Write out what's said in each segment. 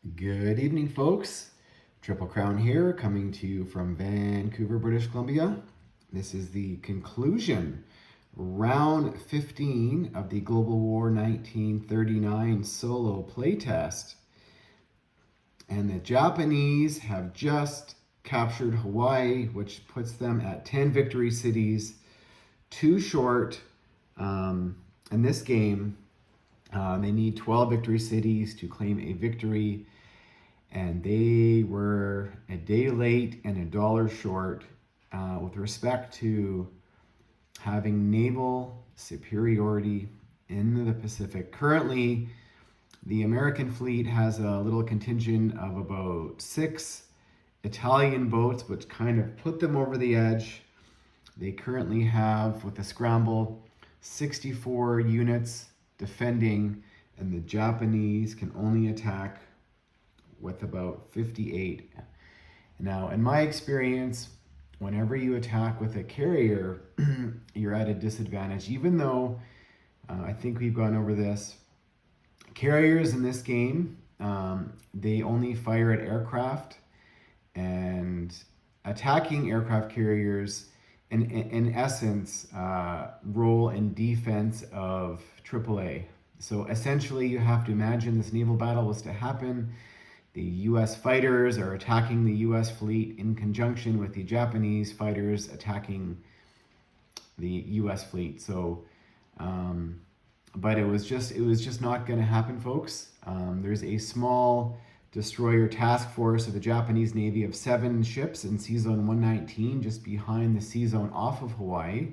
Good evening, folks. Triple Crown here, coming to you from Vancouver, British Columbia. This is the conclusion, round 15 of the Global War 1939 solo playtest. And the Japanese have just captured Hawaii, which puts them at 10 victory cities, 2 short. In this game, they need 12 victory cities to claim a victory. And they were a day late and a dollar short with respect to having naval superiority in the Pacific. Currently, the American fleet has a little contingent of about 6 Italian boats, which kind of put them over the edge. They currently have, with the scramble, 64 units defending, and the Japanese can only attack with about 58. Now, in my experience, whenever you attack with a carrier, you're at a disadvantage, even though I think we've gone over this. Carriers in this game, they only fire at aircraft, and attacking aircraft carriers, in essence, role in defense of AAA. So essentially, you have to imagine this naval battle was to happen. The US fighters are attacking the US fleet in conjunction with the Japanese fighters attacking the US fleet. So, but it was just not going to happen, folks. There's a small destroyer task force of the Japanese Navy of 7 ships in Sea Zone 119, just behind the sea zone off of Hawaii.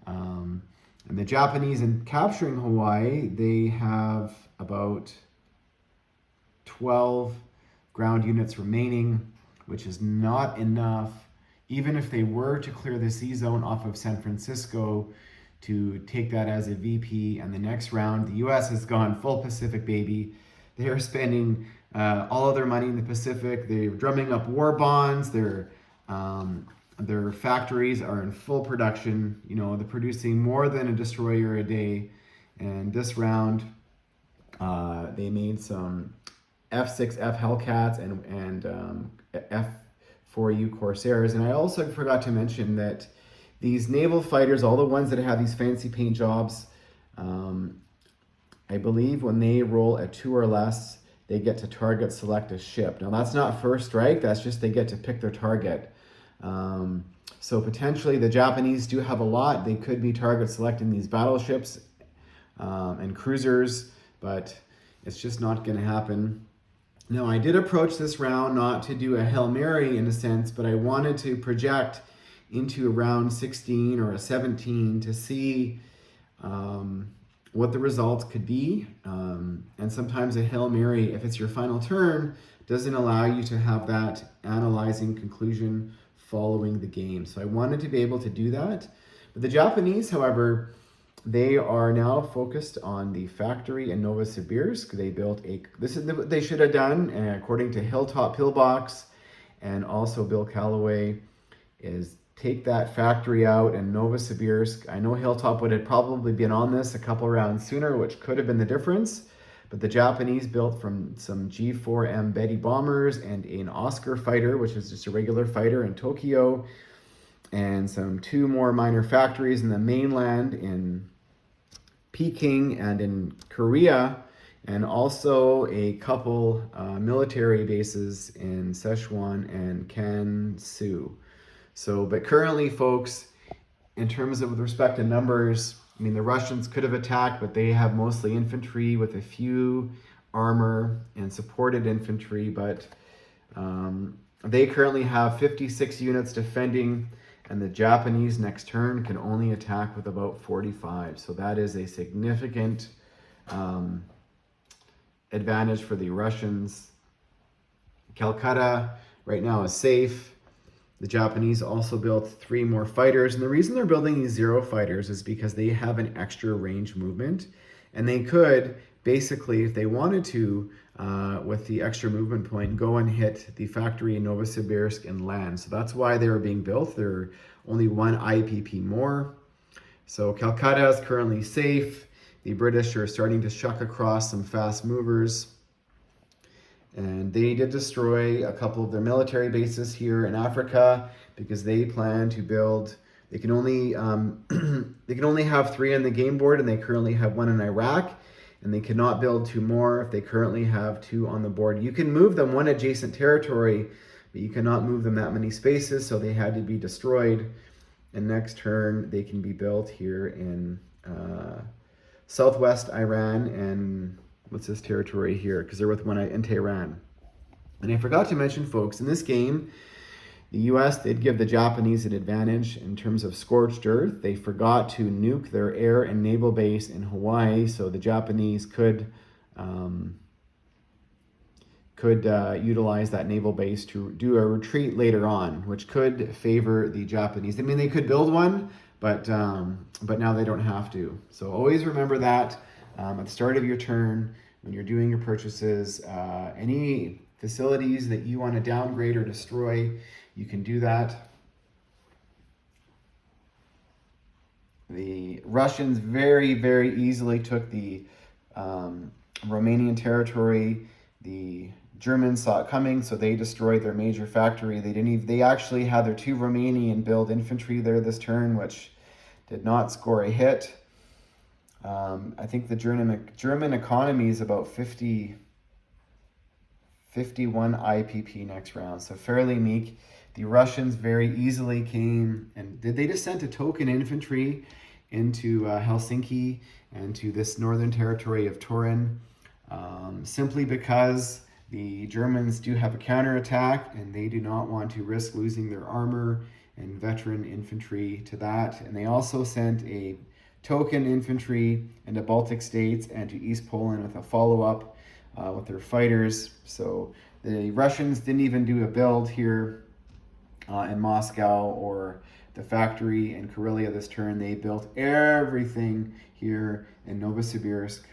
And the Japanese, in capturing Hawaii, they have about 12 ground units remaining, which is not enough, even if they were to clear the sea zone off of San Francisco, to take that as a VP. And the next round, the US has gone full Pacific, baby. They are spending all of their money in the Pacific. They're drumming up war bonds. Their factories are in full production. You know, they're producing more than a destroyer a day. And this round, they made some F6F Hellcats and F4U Corsairs. And I also forgot to mention that these naval fighters, all the ones that have these fancy paint jobs, I believe when they roll a 2 or less, they get to target select a ship. Now that's not first strike, that's just they get to pick their target. So potentially the Japanese do have a lot. They could be target selecting these battleships and cruisers, but it's just not going to happen. Now, I did approach this round not to do a Hail Mary in a sense, but I wanted to project into a round 16 or a 17 to see what the results could be. And sometimes a Hail Mary, if it's your final turn, doesn't allow you to have that analyzing conclusion following the game. So I wanted to be able to do that. But the Japanese, however, they are now focused on the factory in Novosibirsk. They built this is what they should have done, according to Hilltop Pillbox and also Bill Calloway, is take that factory out in Novosibirsk. I know Hilltop would have probably been on this a couple rounds sooner, which could have been the difference. But the Japanese built from some G4M Betty bombers and an Oscar fighter, which is just a regular fighter, in Tokyo, and some 2 more minor factories in the mainland in Peking and in Korea, and also a couple military bases in Sichuan and Gansu. So, but currently, folks, in terms of with respect to numbers, I mean, the Russians could have attacked, but they have mostly infantry with a few armor and supported infantry, but they currently have 56 units defending, and the Japanese next turn can only attack with about 45. So that is a significant advantage for the Russians. Calcutta right now is safe. The Japanese also built 3 more fighters. And the reason they're building these Zero fighters is because they have an extra range movement. And they could basically, if they wanted to, with the extra movement point, go and hit the factory in Novosibirsk and land. So that's why they were being built. There are only 1 IPP more. So Calcutta is currently safe. The British are starting to shuck across some fast movers. And they did destroy a couple of their military bases here in Africa because they plan to build. They can only they can only have 3 on the game board, and they currently have 1 in Iraq, and they cannot build 2 more if they currently have 2 on the board. You can move them 1 adjacent territory, but you cannot move them that many spaces, so they had to be destroyed. And next turn, they can be built here in southwest Iran and what's this territory here? Because they're with 1 in Tehran. And I forgot to mention, folks, in this game, the U.S. did give the Japanese an advantage in terms of scorched earth. They forgot to nuke their air and naval base in Hawaii, so the Japanese could utilize that naval base to do a retreat later on, which could favor the Japanese. I mean, they could build one, but now they don't have to. So always remember that at the start of your turn, when you're doing your purchases, any facilities that you want to downgrade or destroy, you can do that. The Russians very, very easily took the Romanian territory. The Germans saw it coming, so they destroyed their major factory. They actually had their 2 Romanian-built infantry there this turn, which did not score a hit. I think the German economy is about 51 IPP next round, so fairly meek. The Russians very easily came, and they just sent a token infantry into Helsinki and to this northern territory of Turin, simply because the Germans do have a counterattack, and they do not want to risk losing their armor and veteran infantry to that. And they also sent a token infantry into Baltic states and to East Poland with a follow-up with their fighters. So the Russians didn't even do a build here in Moscow or the factory in Karelia this turn. They built everything here in Novosibirsk.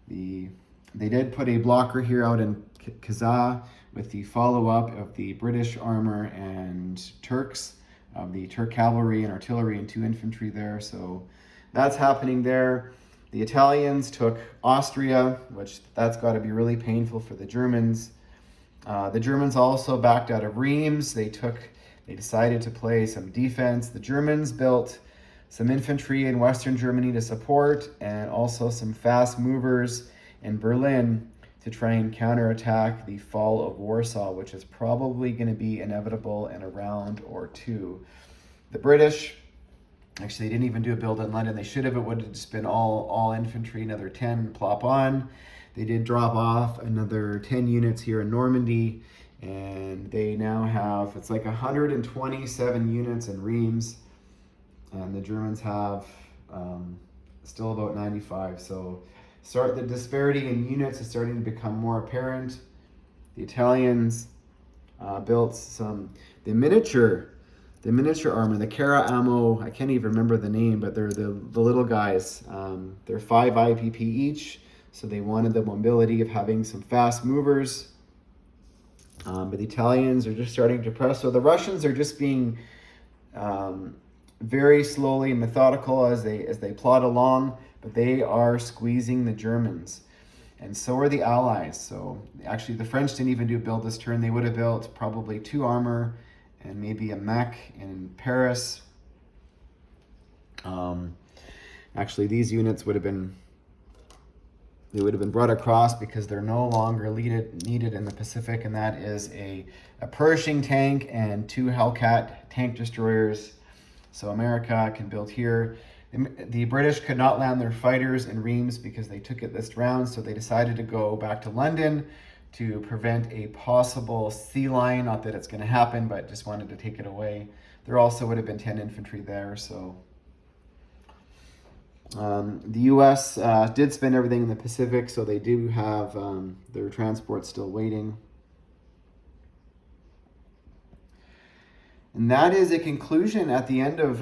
They did put a blocker here out in Kazan with the follow-up of the British armor and Turks, the Turk cavalry and artillery and 2 infantry there. So that's happening there. The Italians took Austria, which that's got to be really painful for the Germans. The Germans also backed out of Reims. They decided to play some defense. The Germans built some infantry in Western Germany to support, and also some fast movers in Berlin to try and counterattack the fall of Warsaw, which is probably going to be inevitable in a round or 2. The British, actually, they didn't even do a build in London. They should have. It would have just been all infantry, another 10 plop on. They did drop off another 10 units here in Normandy, and they now have, it's like 127 units in Reims, and the Germans have still about 95. So the disparity in units is starting to become more apparent. The Italians built the miniature armor, the Cara Ammo. I can't even remember the name, but they're the little guys. They're 5 IPP each, so they wanted the mobility of having some fast movers. But the Italians are just starting to press. So the Russians are just being very slowly and methodical as they plod along, but they are squeezing the Germans. And so are the Allies. So actually the French didn't even do a build this turn. They would have built probably 2 armor and maybe a mech in Paris. Actually, these units would have been brought across because they're no longer needed in the Pacific, and that is a Pershing tank and 2 Hellcat tank destroyers. So America can build here. The British could not land their fighters in Reims because they took it this round, so they decided to go back to London to prevent a possible sea line. Not that it's going to happen, but just wanted to take it away. There also would have been 10 infantry there. So the U.S. Did spend everything in the Pacific, so they do have their transports still waiting. And that is a conclusion at the end of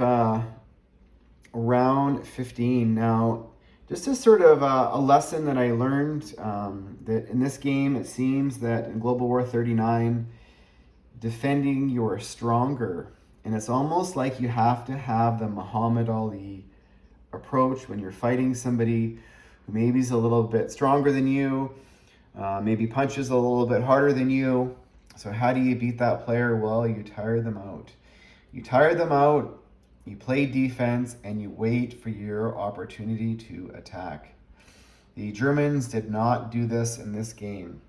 round 15. Now, just as sort of a lesson that I learned, that in this game, it seems that in Global War 39, defending you're stronger. And it's almost like you have to have the Muhammad Ali approach when you're fighting somebody who maybe is a little bit stronger than you, maybe punches a little bit harder than you. So how do you beat that player? Well, you tire them out. You tire them out, you play defense, and you wait for your opportunity to attack. The Germans did not do this in this game.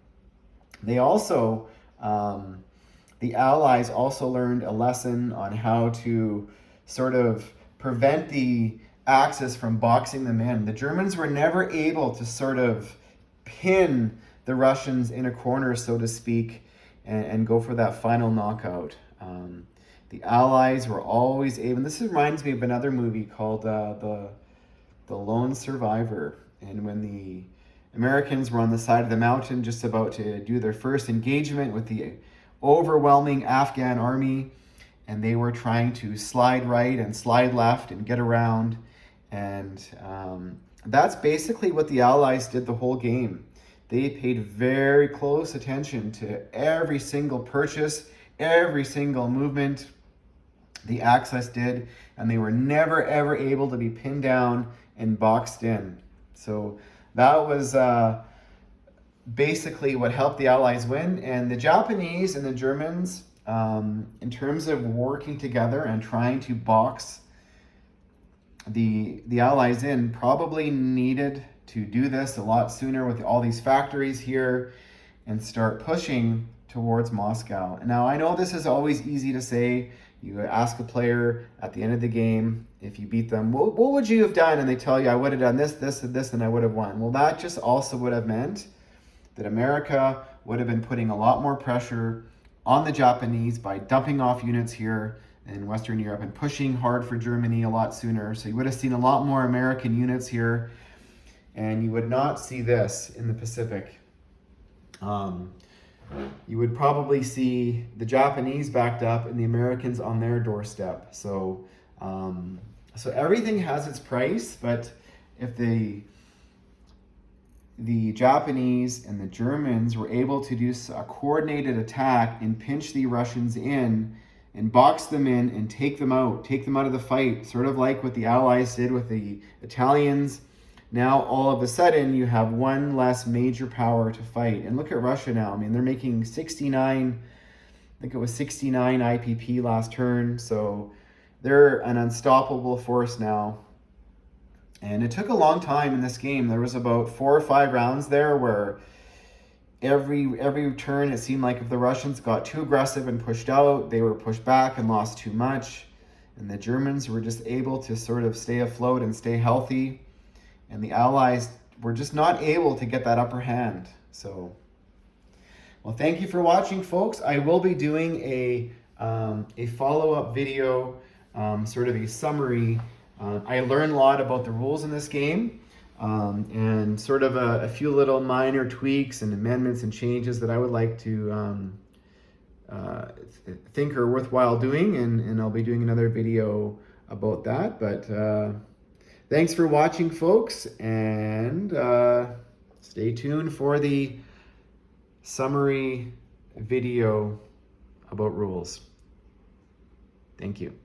They also, the Allies also learned a lesson on how to sort of prevent the Axis from boxing them in. The Germans were never able to sort of pin the Russians in a corner, so to speak, and go for that final knockout. The Allies were always able, and this reminds me of another movie called The Lone Survivor. And when the Americans were on the side of the mountain just about to do their first engagement with the overwhelming Afghan army, and they were trying to slide right and slide left and get around. And that's basically what the Allies did the whole game. They paid very close attention to every single purchase, every single movement the Axis did, and they were never ever able to be pinned down and boxed in. So that was basically what helped the Allies win. And the Japanese and the Germans, in terms of working together and trying to box the Allies in, probably needed to do this a lot sooner with all these factories here and start pushing towards Moscow. And now I know this is always easy to say. You ask a player at the end of the game, if you beat them, what would you have done? And they tell you, I would have done this, this, and this, and I would have won. Well, that just also would have meant that America would have been putting a lot more pressure on the Japanese by dumping off units here in Western Europe and pushing hard for Germany a lot sooner. So you would have seen a lot more American units here, and you would not see this in the Pacific. You would probably see the Japanese backed up and the Americans on their doorstep. So everything has its price, but if the Japanese and the Germans were able to do a coordinated attack and pinch the Russians in and box them in and take them out of the fight, sort of like what the Allies did with the Italians. Now, all of a sudden, you have one less major power to fight. And look at Russia now. I mean, they're making 69, I think it was 69 IPP last turn. So they're an unstoppable force now. And it took a long time in this game. There was about 4 or 5 rounds there where every turn it seemed like if the Russians got too aggressive and pushed out, they were pushed back and lost too much. And the Germans were just able to sort of stay afloat and stay healthy. And the Allies were just not able to get that upper hand. So, well, thank you for watching, folks. I will be doing a follow-up video, sort of a summary. I learned a lot about the rules in this game, and sort of a few little minor tweaks and amendments and changes that I would like to think are worthwhile doing, and I'll be doing another video about that. But thanks for watching, folks, and stay tuned for the summary video about rules. Thank you.